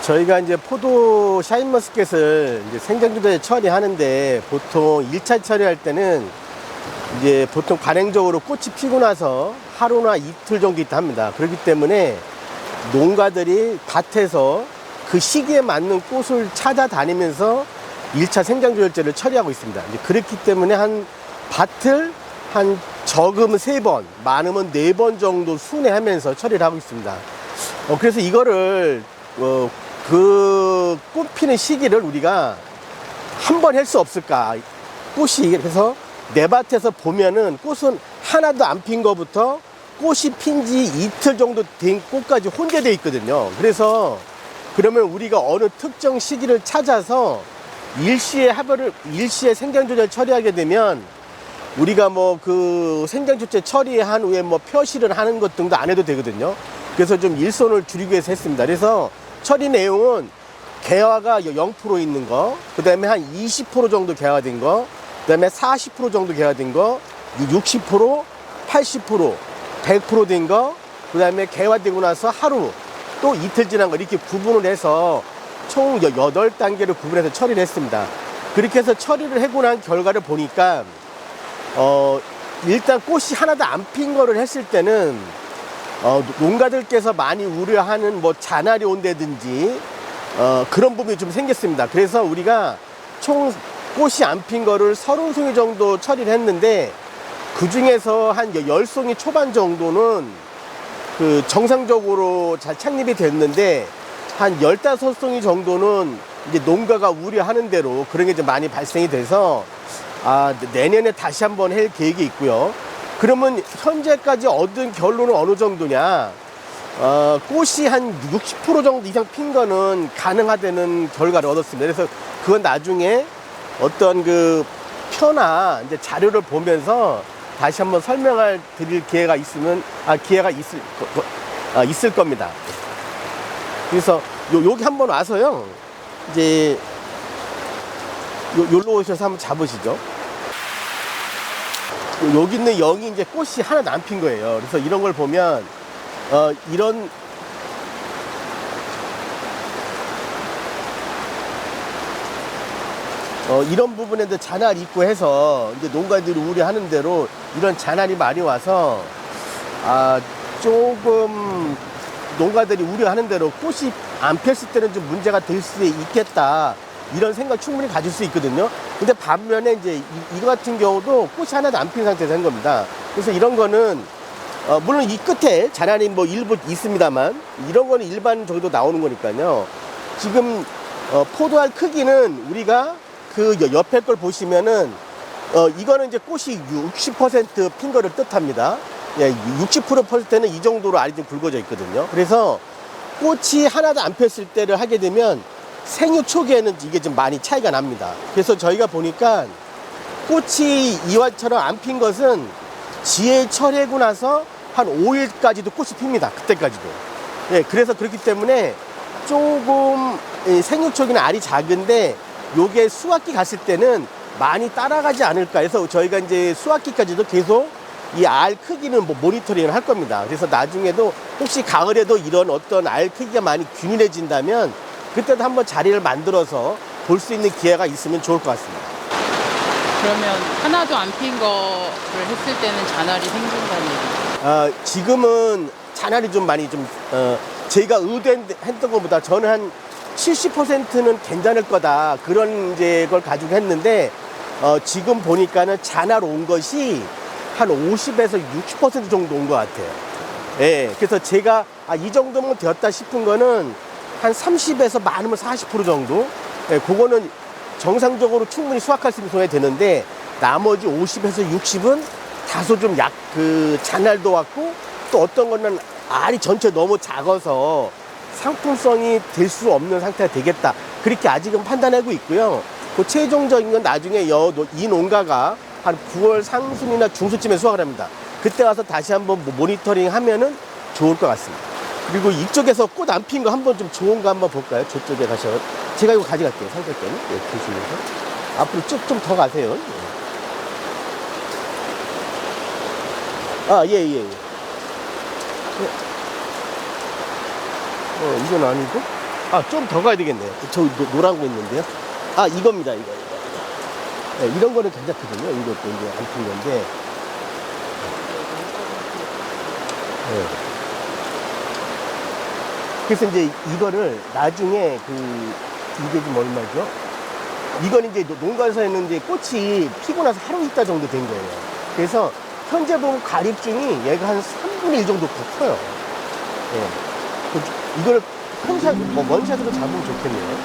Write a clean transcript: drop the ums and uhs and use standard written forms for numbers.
저희가 이제 포도 샤인머스켓을 이제 생장주대에 처리하는데 보통 1차 처리할 때는 이제 보통 관행적으로 꽃이 피고 나서 하루나 이틀 정도 있다 합니다. 그렇기 때문에 농가들이 밭에서 그 시기에 맞는 꽃을 찾아다니면서 1차 생장조절제를 처리하고 있습니다. 이제 그렇기 때문에 한 밭을 한 적으면 3번, 많으면 4번 정도 순회하면서 처리를 하고 있습니다. 그래서 이거를 그 꽃 피는 시기를 우리가 한 번 할 수 없을까? 꽃이 그래서 내 밭에서 보면은 꽃은 하나도 안 핀 거부터 꽃이 핀 지 이틀 정도 된 꽃까지 혼재되어 있거든요. 그래서 그러면 우리가 어느 특정 시기를 찾아서 일시에 생장조절 처리하게 되면 우리가 뭐 그 생장조절 처리한 후에 뭐 표시를 하는 것 등도 안 해도 되거든요. 그래서 좀 일손을 줄이기 위해서 했습니다. 그래서 처리 내용은 개화가 0% 있는 거, 그 다음에 한 20% 정도 개화된 거, 그 다음에 40% 정도 개화된 거, 60%, 80%, 100% 된 거, 그 다음에 개화되고 나서 하루, 또 이틀 지난 거 이렇게 구분을 해서 총 8단계를 구분해서 처리를 했습니다. 그렇게 해서 처리를 하고 난 결과를 보니까 일단 꽃이 하나도 안 핀 거를 했을 때는 농가들께서 많이 우려하는 뭐 잔알이 온다든지 그런 부분이 좀 생겼습니다. 그래서 우리가 총 꽃이 안 핀 거를 30송이 정도 처리를 했는데 그 중에서 한 10송이 초반 정도는 그 정상적으로 잘 착립이 됐는데 한 15송이 정도는 이제 농가가 우려하는 대로 그런 게 좀 많이 발생이 돼서 내년에 다시 한번 할 계획이 있고요. 그러면 현재까지 얻은 결론은 어느 정도냐? 꽃이 한 60% 정도 이상 핀 거는 가능하다는 결과를 얻었습니다. 그래서 그건 나중에 어떤 그 표나 이제 자료를 보면서 다시 한번 설명을 드릴 기회가 있으면, 있을 겁니다. 그래서 여기 한번 와서요. 이제 여기로 오셔서 한번 잡으시죠. 여기 있는 0이 이제 꽃이 하나도 안 핀 거예요. 그래서 이런 걸 보면, 이런 부분에도 잔알이 있고 해서 이제 농가들이 우려하는 대로 이런 잔알이 많이 와서, 조금 농가들이 우려하는 대로 꽃이 안 폈을 때는 좀 문제가 될 수 있겠다. 이런 생각 충분히 가질 수 있거든요. 근데 반면에 이제 이거 같은 경우도 꽃이 하나도 안 핀 상태에서 한 겁니다. 그래서 이런 거는 물론 이 끝에 잔알이 뭐 일부 있습니다만 이런 거는 일반 정도 나오는 거니까요. 지금 포도알 크기는 우리가 그 옆에 걸 보시면은 이거는 이제 꽃이 60%핀 거를 뜻합니다. 예, 60%때는 이 정도로 알이 좀 굵어져 있거든요. 그래서 꽃이 하나도 안 폈을 때를 하게 되면 생육 초기에는 이게 좀 많이 차이가 납니다. 그래서 저희가 보니까 꽃이 이와처럼 안 핀 것은 지혜 처리하고 나서 한 5일까지도 꽃이 핍니다. 그때까지도. 예, 그래서 그렇기 때문에 조금 생육 초기는 알이 작은데 요게 수확기 갔을 때는 많이 따라가지 않을까 해서 저희가 이제 수확기까지도 계속 이 알 크기는 뭐 모니터링을 할 겁니다. 그래서 나중에도 혹시 가을에도 이런 어떤 알 크기가 많이 균일해진다면 그때도 한번 자리를 만들어서 볼 수 있는 기회가 있으면 좋을 것 같습니다. 그러면 하나도 안 핀 거를 했을 때는 잔알이 생긴다는 얘기죠? 지금은 잔알이 좀 많이 제가 의도했던 것보다 저는 한 70%는 괜찮을 거다. 그런 이제 걸 가지고 했는데, 지금 보니까는 잔알 온 것이 한 50에서 60% 정도 온 것 같아요. 예. 그래서 제가, 이 정도면 되었다 싶은 거는 한 30에서 많으면 40% 정도? 예, 그거는 정상적으로 충분히 수확할 수 있는 소에 되는데, 나머지 50에서 60은 다소 좀 잔알도 왔고, 또 어떤 거는 알이 전체 너무 작아서 상품성이 될 수 없는 상태가 되겠다. 그렇게 아직은 판단하고 있고요. 그 최종적인 건 나중에 이 농가가 한 9월 상순이나 중순쯤에 수확을 합니다. 그때 와서 다시 한번 모니터링 하면은 좋을 것 같습니다. 그리고 이쪽에서 꽃 안 핀 거 한번 좀 좋은 거 한번 볼까요? 저쪽에 가셔. 제가 이거 가져갈게요. 살짝요. 네, 보시면서. 앞으로 쭉 좀 더 가세요. 예. 이건 아니고. 아, 좀 더 가야 되겠네요. 저 노란 거 있는데요. 아, 이겁니다, 이거. 네, 이런 거는 괜찮거든요. 이것도 이제 안 핀 건데. 네. 그래서 이제 이거를 나중에 이게 지금 얼마죠? 이건 이제 농가에서는 이제 꽃이 피고 나서 하루 있다 정도 된 거예요. 그래서 현재 보면 가립중이 얘가 한 3분의 1 정도 커요. 예. 이거를 큰 샷, 원샷으로 잡으면 좋겠네요.